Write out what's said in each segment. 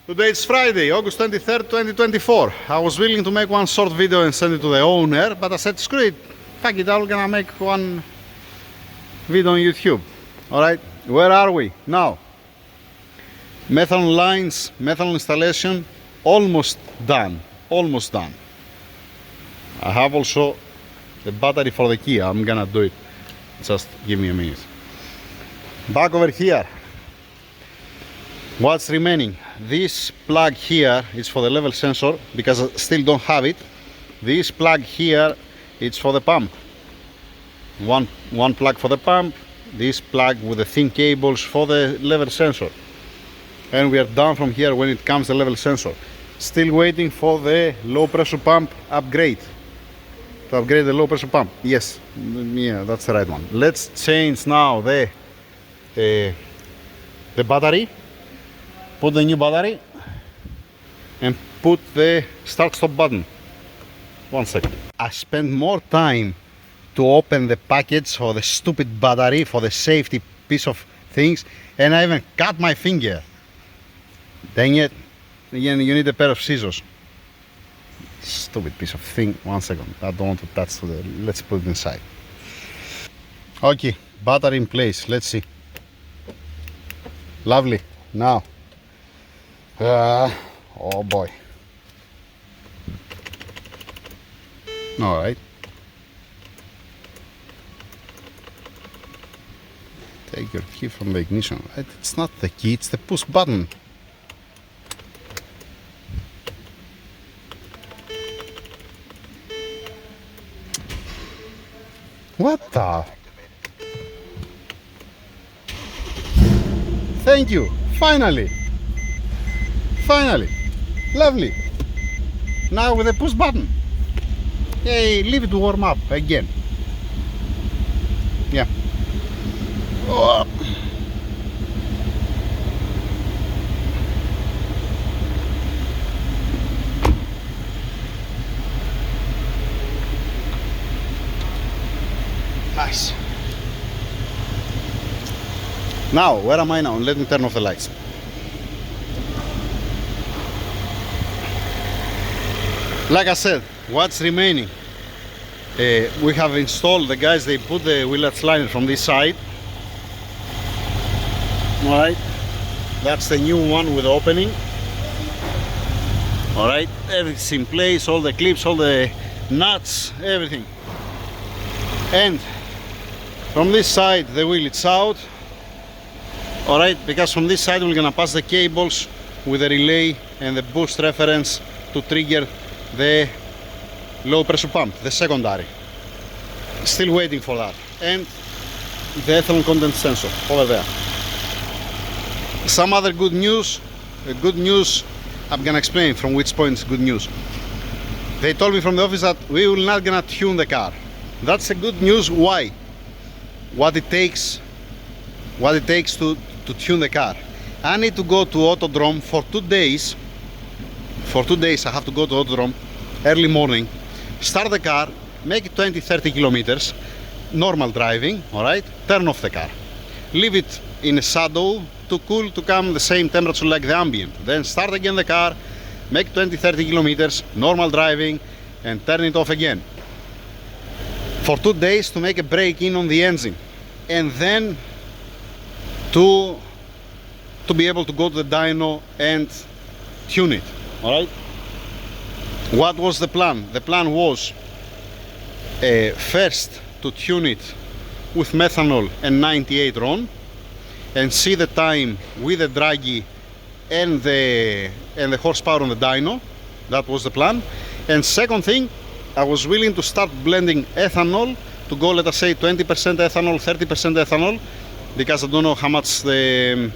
Today it's Friday, August 23rd, 2024. I was willing to make one short video and send it to the owner, but I said screw it, fuck it, I'm gonna make one video on YouTube. Alright, where are we now? Methanol lines, methanol installation, almost done. Almost done. I have also the battery for the key. I'm gonna do it. Just give me a minute. Back over here. What's remaining? This plug here is for the level sensor because I still don't have it. This plug here it's for the pump. One plug for the pump. This plug with the thin cables for the level sensor. And we are done from here when it comes to the level sensor. Still waiting for the low pressure pump upgrade. To upgrade the low pressure pump. Yes, yeah, that's the right one. Let's change now the battery. Put the new battery and put the start stop button. 1 second. I spent more time to open the package for the stupid battery for the safety piece of things, and I even cut my finger. Dang it. Again, you need a pair of scissors. Stupid piece of thing. 1 second. I don't want to touch to the. Let's put it inside. Okay, battery in place. Let's see. Lovely. Now. Oh boy. All right. Take your key from the ignition. It's not the key, it's the push button. What the? Thank you. Finally. Finally. Lovely. Now with the push button. Hey, leave it to warm up again. Yeah. Oh. Nice. Now, where am I now? Let me turn off the lights. Like I said, what's remaining? We have installed, the guys, they put the wheel latch liner from this side. Alright, that's the new one with the opening. Alright, everything's in place, all the clips, all the nuts, everything. And from this side the wheel is out. Alright, because from this side we're gonna pass the cables with the relay and the boost reference to trigger the low pressure pump, the secondary. Still waiting for that. And the ethanol content sensor over there. Some other good news. Good news, I'm gonna explain from which point is good news. They told me from the office that we will not gonna tune the car. That's a good news. Why? What it takes to tune the car. I need to go to Autodrome for 2 days. For 2 days I have to go to Autodrome early morning, start the car, make it 20-30 kilometers, normal driving, alright, turn off the car, leave it in a shadow to cool, to come the same temperature like the ambient, then start again the car, make 20-30 kilometers, normal driving, and turn it off again. For 2 days to make a break-in on the engine, and then to be able to go to the dyno and tune it, alright? What was the plan? The plan was first to tune it with methanol and 98 RON and see the time with the draggy and the horsepower on the dyno. That was the plan. And second thing, I was willing to start blending ethanol to go, let us say, 20% ethanol, 30% ethanol, because I don't know how much to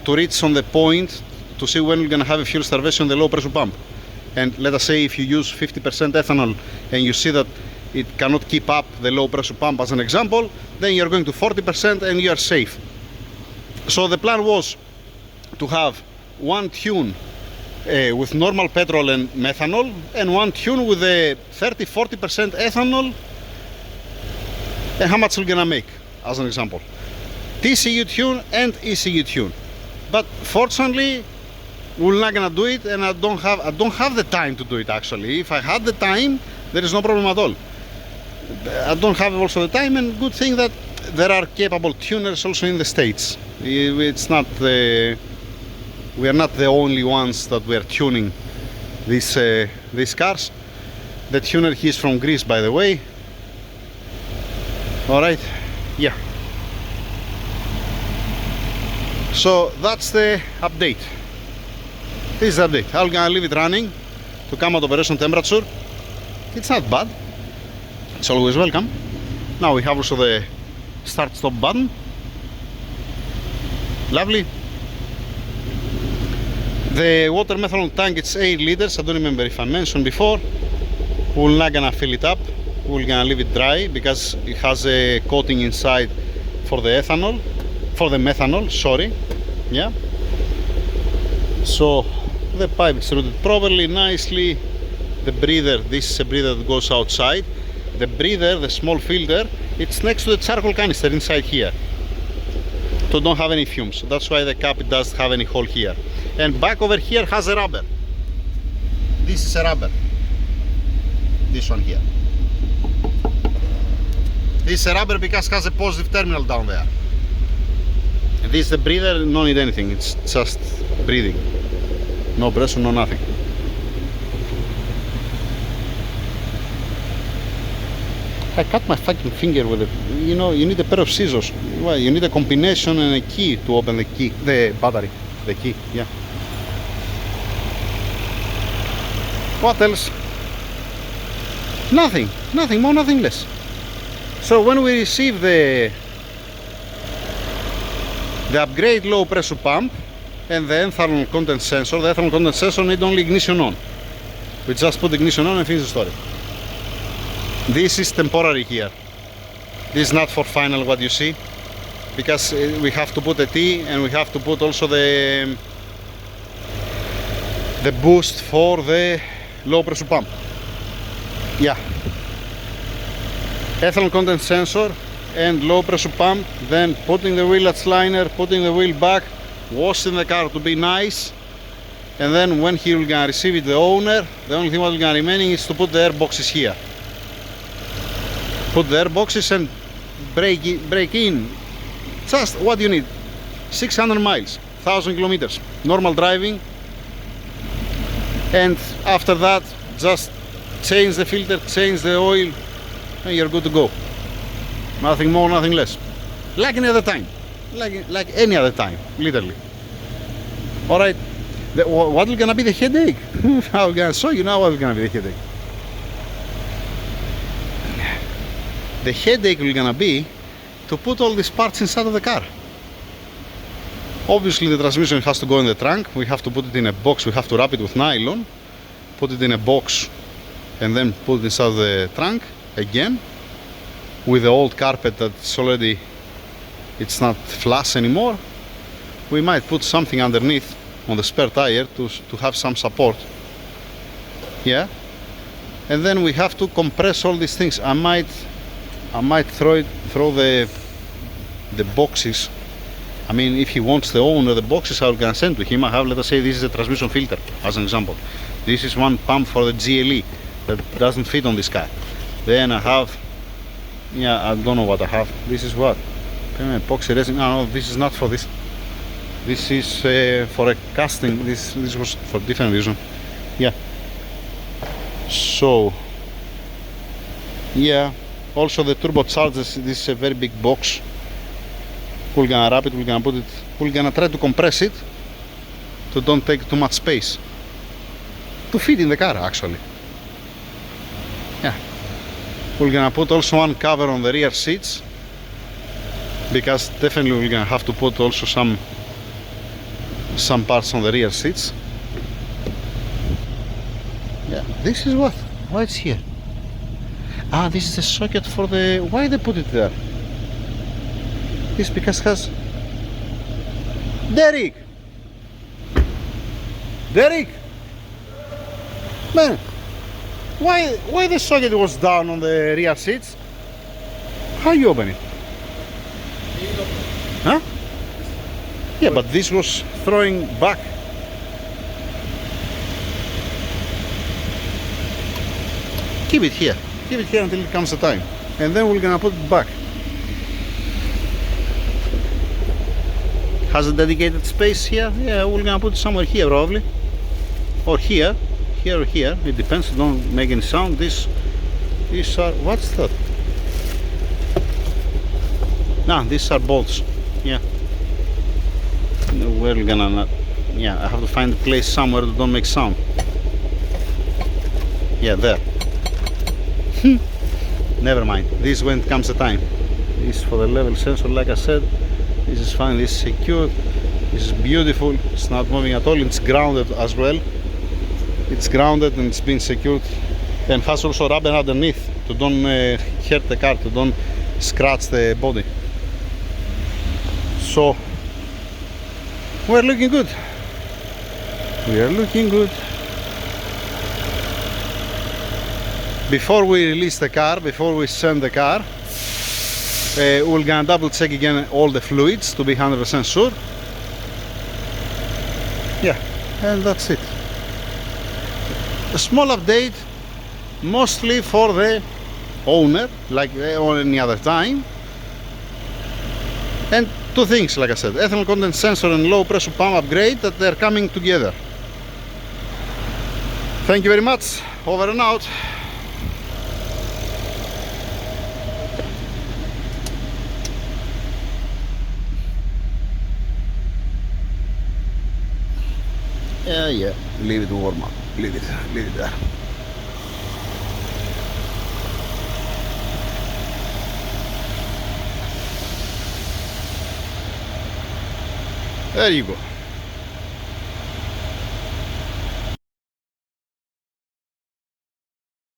reach on the point to see when we're gonna have a fuel starvation on the low pressure pump. And let us say if you use 50% ethanol and you see that it cannot keep up the low pressure pump as an example, then you're going to 40% and you are safe. So the plan was to have one tune with normal petrol and methanol, and one tune with the 30-40% ethanol. And how much we're gonna make, as an example. TCU tune and ECU tune. But fortunately, we're not gonna do it, and I don't have the time to do it actually. If I had the time, there is no problem at all. I don't have also the time, and good thing that there are capable tuners also in the States. It's not we are not the only ones that we are tuning these cars. The tuner, he is from Greece, by the way. All right, yeah. So that's the update. This is the update. I'm gonna leave it running to come at operation temperature. It's not bad. It's always welcome. Now we have also the start stop button. Lovely. The water methanol tank, it's 8 liters. I don't remember if I mentioned before. We're not gonna fill it up. We're gonna leave it dry because it has a coating inside for the ethanol, for the methanol, sorry. Yeah. So the pipe is routed properly, nicely. The breather, this is a breather that goes outside. The breather, the small filter, it's next to the charcoal canister inside here, so don't have any fumes. That's why the cap, it doesn't have any hole here. And back over here has a rubber. This is a rubber. This one here. This is a rubber because it has a positive terminal down there. And this is the breather, no need anything, it's just breathing. No pressure, no nothing. I cut my fucking finger with it. You know, you need a pair of scissors. Well, you need a combination and a key to open the key, the battery, the key, yeah. What else? Nothing, nothing more, nothing less. So when we receive the upgrade low pressure pump and the ethanol content sensor, the ethanol content sensor need only ignition on. We just put the ignition on and finish the story. This is temporary here. This is not for final what you see, because we have to put a T and we have to put also the boost for the low pressure pump. Yeah. Ethanol content sensor and low pressure pump, then putting the wheel latch liner, putting the wheel back, washing the car to be nice, and then when he will gonna receive it, the owner, the only thing what will gonna remaining is to put the air boxes here. Put the air boxes and break in. Just what you need. 600 miles, 1000 kilometers, normal driving, and after that just change the filter, change the oil, and you're good to go. Nothing more, nothing less. Like any other time. Like any other time, literally. Alright, what is gonna be the headache? I'm gonna show you now what is gonna be the headache. The headache is gonna be to put all these parts inside of the car. Obviously the transmission has to go in the trunk. We have to put it in a box, we have to wrap it with nylon, put it in a box, and then put it inside the trunk again with the old carpet that's already, it's not flush anymore. We might put something underneath on the spare tire to have some support. Yeah, and then we have to compress all these things. I might throw the boxes. I mean, if he wants the owner, the boxes I'm gonna send to him. I have, let us say, this is a transmission filter as an example. This is one pump for the GLE that doesn't fit on this car. Then I have, yeah, I don't know what I have. This is what? Epoxy resin. No, this is not for this. This is for a casting. This was for different reason. Yeah. So, yeah. Also the turbochargers. This is a very big box. We're gonna wrap it. We're gonna put it. We're gonna try to compress it to don't take too much space. To fit in the car, actually. Yeah. We're gonna put also one cover on the rear seats, because definitely we're gonna have to put also some parts on the rear seats. Yeah, this is what? Why it's here? Ah, this is the socket for the... Why they put it there? This because it has... Derek! Derek! Man! Why the socket was down on the rear seats? How you open it? Huh? Yeah, but this was throwing back. Keep it here. Keep it here until it comes the time. And then we're gonna put it back. Has a dedicated space here? Yeah, we're gonna put it somewhere here probably. Or here. Here or here. It depends. Don't make any sound. These are, what's that? No, these are bolts. Yeah. We're gonna not, yeah, I have to find a place somewhere that don't make sound. Yeah, there. Never mind. This when it comes the time. This is for the level sensor, like I said. This is fine. This is secure. This is beautiful. It's not moving at all. It's grounded as well. It's grounded and it's been secured, and has also rubber underneath to don't hurt the car, to don't scratch the body. So we're looking good. We are looking good. Before we release the car, before we send the car, we're gonna double check again all the fluids to be 100% sure. Yeah, and that's it. A small update, mostly for the owner, like on any other time. And two things, like I said, ethanol content sensor and low pressure pump upgrade, that they're coming together. Thank you very much. Over and out. Yeah, leave it warm up. Leave it there. There you go.